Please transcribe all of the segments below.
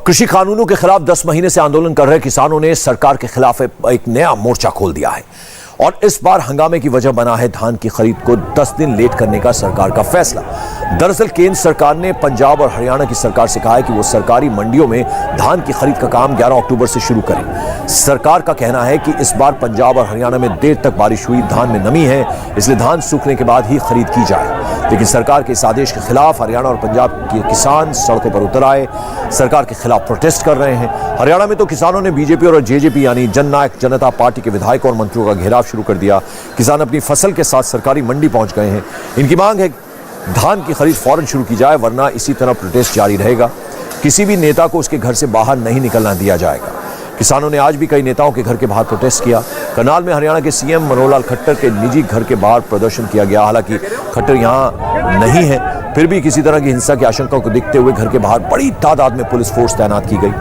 कृषि कानूनों के खिलाफ 10 महीने से आंदोलन कर रहे किसानों ने सरकार के खिलाफ एक नया मोर्चा खोल दिया है और इस बार हंगामे की वजह बना है धान की खरीद को 10 दिन लेट करने का सरकार का फैसला। दरअसल केंद्र सरकार ने पंजाब और हरियाणा की सरकार से कहा है कि वो सरकारी मंडियों में धान की खरीद का काम 11 अक्टूबर से शुरू करें। सरकार का कहना है कि इस बार पंजाब और हरियाणा में देर तक बारिश हुई, धान में नमी है, इसलिए धान सूखने के बाद ही खरीद की जाए। लेकिन सरकार के इस आदेश के खिलाफ हरियाणा और पंजाब के किसान सड़कों पर उतर आए, सरकार के खिलाफ प्रोटेस्ट कर रहे हैं। हरियाणा में तो किसानों ने बीजेपी और जेजेपी यानी जननायक जनता पार्टी के विधायकों और मंत्रियों का घेराव शुरू कर दिया। किसान अपनी फसल के साथ सरकारी मंडी पहुंच गए हैं। इनकी मांग है धान की खरीद फौरन शुरू की जाए, वरना इसी तरह प्रोटेस्ट जारी रहेगा। किसी भी नेता को उसके घर से बाहर नहीं निकलना दिया जाएगा। किसानों ने आज भी कई नेताओं के घर के बाहर प्रोटेस्ट किया। करनाल में हरियाणा के सीएम मनोहर लाल खट्टर के निजी घर के बाहर प्रदर्शन किया गया। हालांकि खट्टर यहां नहीं है, फिर भी किसी तरह की हिंसा की आशंका को देखते हुए घर के बाहर बड़ी तादाद में पुलिस फोर्स तैनात की गई।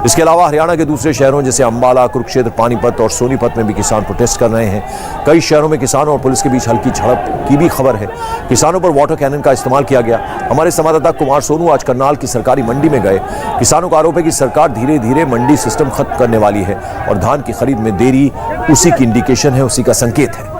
इसके अलावा हरियाणा के दूसरे शहरों जैसे अंबाला, कुरुक्षेत्र, पानीपत और सोनीपत में भी किसान प्रोटेस्ट कर रहे हैं। कई शहरों में किसानों और पुलिस के बीच हल्की झड़प की भी खबर है। किसानों पर वाटर कैनन का इस्तेमाल किया गया। हमारे संवाददाता कुमार सोनू आज करनाल की सरकारी मंडी में गए। किसानों का आरोप है कि सरकार धीरे धीरे मंडी सिस्टम खत्म करने वाली है और धान की खरीद में देरी उसी की इंडिकेशन है, उसी का संकेत है।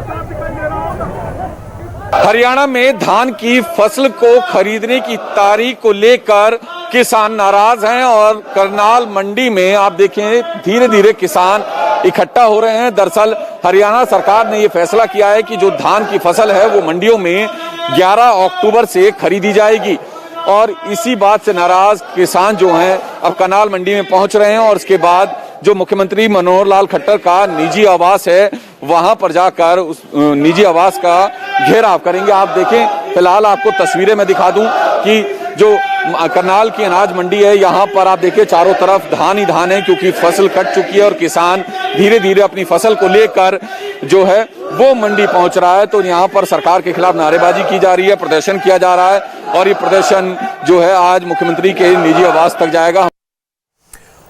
हरियाणा में धान की फसल को खरीदने की तारीख को लेकर किसान नाराज हैं और करनाल मंडी में आप देखें धीरे धीरे किसान इकट्ठा हो रहे हैं। दरअसल हरियाणा सरकार ने ये फैसला किया है कि जो धान की फसल है वो मंडियों में 11 अक्टूबर से खरीदी जाएगी और इसी बात से नाराज किसान जो हैं अब करनाल मंडी में पहुंच रहे हैं और उसके बाद जो मुख्यमंत्री मनोहर लाल खट्टर का निजी आवास है वहां पर जाकर उस निजी आवास का घेराव करेंगे। आप देखें, फिलहाल आपको तस्वीरें मैं दिखा दूं कि जो करनाल की अनाज मंडी है यहाँ पर आप देखिए चारों तरफ धान ही धान है, क्योंकि फसल कट चुकी है और किसान धीरे धीरे अपनी फसल को लेकर जो है वो मंडी पहुंच रहा है। तो यहाँ पर सरकार के खिलाफ नारेबाजी की जा रही है, प्रदर्शन किया जा रहा है और ये प्रदर्शन जो है आज मुख्यमंत्री के निजी आवास तक जाएगा।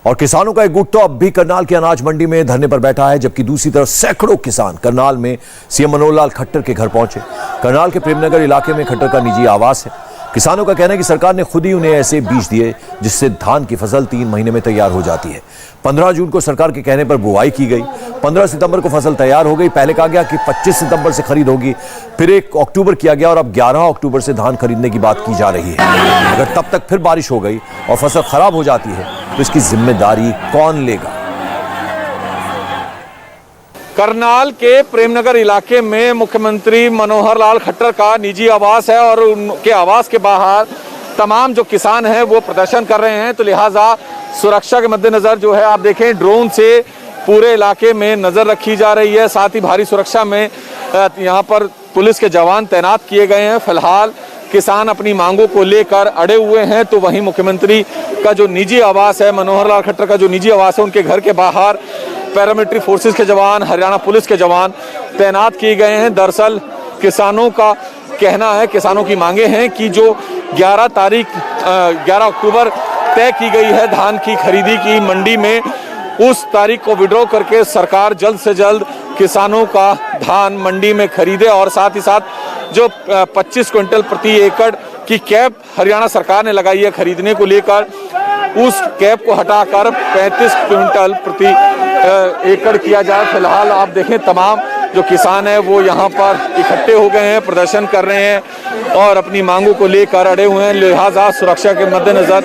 और किसानों का एक गुट तो अब भी करनाल की अनाज मंडी में धरने पर बैठा है, जबकि दूसरी तरफ सैकड़ों किसान करनाल में सीएम मनोहर लाल खट्टर के घर पहुंचे। करनाल के प्रेमनगर इलाके में खट्टर का निजी आवास है। किसानों का कहना है कि सरकार ने खुद ही उन्हें ऐसे बीज दिए जिससे धान की फसल 3 महीने में तैयार हो जाती है। 15 जून को सरकार के कहने पर बुआई की गई, 15 सितंबर को फसल तैयार हो गई। पहले कहा गया कि 25 सितंबर से खरीद होगी, फिर 1 अक्टूबर किया गया और अब 11 अक्टूबर से धान खरीदने की बात की जा रही है। अगर तब तक फिर बारिश हो गई और फसल खराब हो जाती है तो इसकी जिम्मेदारी कौन लेगा? करनाल के प्रेमनगर इलाके में मुख्यमंत्री मनोहर लाल खट्टर का निजी आवास है और उनके आवास के बाहर तमाम जो किसान हैं वो प्रदर्शन कर रहे हैं। तो लिहाजा सुरक्षा के मद्देनजर जो है आप देखें ड्रोन से पूरे इलाके में नजर रखी जा रही है। साथ ही भारी सुरक्षा में यहाँ पर पुलिस के जवान तैनात किए गए हैं। फिलहाल किसान अपनी मांगों को लेकर अड़े हुए हैं। तो वहीं मुख्यमंत्री का जो निजी आवास है, मनोहर लाल खट्टर का जो निजी आवास है, उनके घर के बाहर पैरामिलिट्री फोर्सेस के जवान, हरियाणा पुलिस के जवान तैनात किए गए हैं। दरअसल किसानों का कहना है, किसानों की मांगे हैं कि जो 11 अक्टूबर तय की गई है धान की खरीदी की मंडी में, उस तारीख को विड्रॉ करके सरकार जल्द से जल्द किसानों का धान मंडी में खरीदे और साथ ही साथ जो 25 क्विंटल प्रति एकड़ की कैप हरियाणा सरकार ने लगाई है खरीदने को लेकर, उस कैप को हटाकर 35 क्विंटल प्रति एकड़ किया जाए। फिलहाल आप देखें तमाम जो किसान हैं वो यहाँ पर इकट्ठे हो गए हैं, प्रदर्शन कर रहे हैं और अपनी मांगों को लेकर अड़े हुए हैं। लिहाजा सुरक्षा के मद्देनजर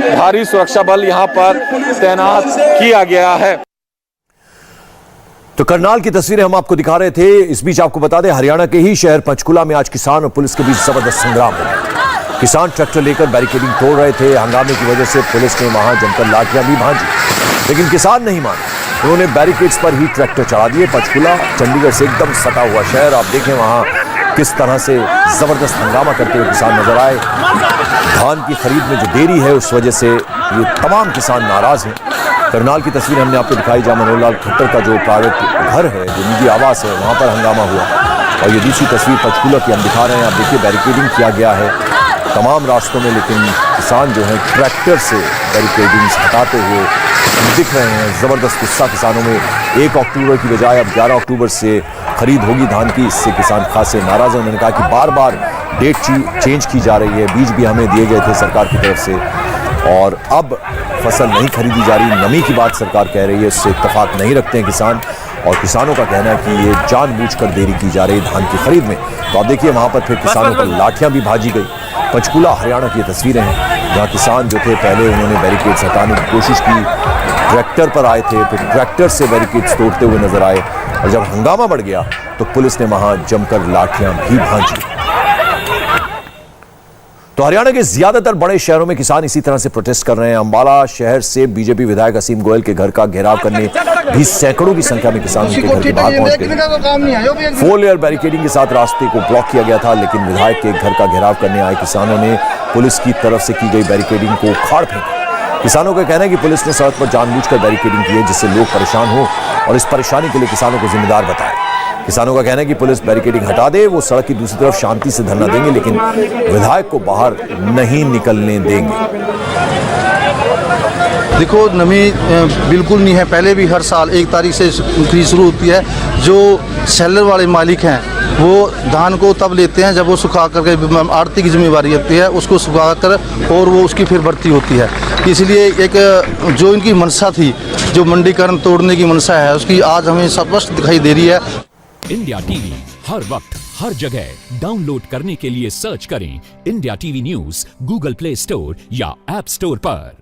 भारी सुरक्षा बल यहाँ पर तैनात किया गया है। तो करनाल की तस्वीरें हम आपको दिखा रहे थे। इस बीच आपको बता दें हरियाणा के ही शहर पंचकुला में आज किसान और पुलिस के बीच जबरदस्त संग्राम हो गया। किसान ट्रैक्टर लेकर बैरिकेडिंग तोड़ रहे थे। हंगामे की वजह से पुलिस ने वहां जमकर लाठियां भी भांजी, लेकिन किसान नहीं माने। उन्होंने बैरिकेड्स पर ही ट्रैक्टर चढ़ा दिए। पंचकुला चंडीगढ़ से एकदम सटा हुआ शहर, आप देखें वहां किस तरह से जबरदस्त हंगामा करते हुए किसान नजर आए। धान की खरीद में जो देरी है उस वजह से ये तमाम किसान नाराज हैं। करनाल की तस्वीर हमने आपको दिखाई जहां मनोहर लाल खट्टर का जो प्राइवेट घर है, जो निजी आवास है, वहां पर हंगामा हुआ। और ये दूसरी तस्वीर पंचकुला की हम दिखा रहे हैं। आप देखिए बैरिकेडिंग किया गया है तमाम रास्तों में, लेकिन किसान जो है ट्रैक्टर से बैरिकेडिंग हटाते हुए दिख रहे हैं। जबरदस्त गुस्सा किसानों में। 1 अक्टूबर की बजाय अब 11 अक्टूबर से खरीद होगी धान की, इससे किसान खासे नाराज हैं। उन्होंने कहा कि बार बार डेट चेंज की जा रही है, बीज भी हमें दिए गए थे सरकार की तरफ से और अब फसल नहीं खरीदी जा रही, नमी की बात सरकार कह रही है, इससे इत्तेफाक नहीं रखते हैं किसान। और किसानों का कहना है कि ये जानबूझकर देरी की जा रही धान की खरीद में। तो आप देखिए वहां पर फिर किसानों पर लाठियां भी भाजी गई। पंचकूला हरियाणा की ये तस्वीरें हैं जहां किसान जो थे पहले उन्होंने बैरिकेड्स हटाने की कोशिश की, ट्रैक्टर पर आए थे, फिर ट्रैक्टर से बैरिकेड्स तोड़ते हुए नजर आए और जब हंगामा बढ़ गया तो पुलिस ने वहां जमकर लाठियां भी भांजी। तो हरियाणा के ज्यादातर बड़े शहरों में किसान इसी तरह से प्रोटेस्ट कर रहे हैं। अंबाला शहर से बीजेपी विधायक असीम गोयल के घर का घेराव करने भी सैकड़ों की संख्या में किसान उनके घर के बाहर पहुंच गए। 4 लेयर बैरिकेडिंग के साथ रास्ते को ब्लॉक किया गया था, लेकिन विधायक के घर का घेराव करने आए किसानों ने पुलिस की तरफ से की गई बैरिकेडिंग को उखाड़ फेंका। किसानों का कहना है कि पुलिस ने सड़क पर जानबूझकर बैरिकेडिंग की है जिससे लोग परेशान हो और इस परेशानी के लिए किसानों को जिम्मेदार बताया। किसानों का कहना है कि पुलिस बैरिकेडिंग हटा दे, वो सड़क की दूसरी तरफ शांति से धरना देंगे, लेकिन विधायक को बाहर नहीं निकलने देंगे। देखो, नमी बिल्कुल नहीं है। पहले भी हर साल 1 तारीख से खरीद शुरू होती है। जो सेलर वाले मालिक हैं वो धान को तब लेते हैं जब वो सुखा करके, आड़ती की जिम्मेवारी होती है उसको सुखा कर और वो उसकी फिर भर्ती होती है। इसलिए एक जो इनकी मंशा थी, जो मंडीकरण तोड़ने की मंशा है, उसकी आज हमें स्पष्ट दिखाई दे रही है। इंडिया टीवी हर वक्त हर जगह डाउनलोड करने के लिए सर्च करें India TV news Google play store या ऐप स्टोर पर।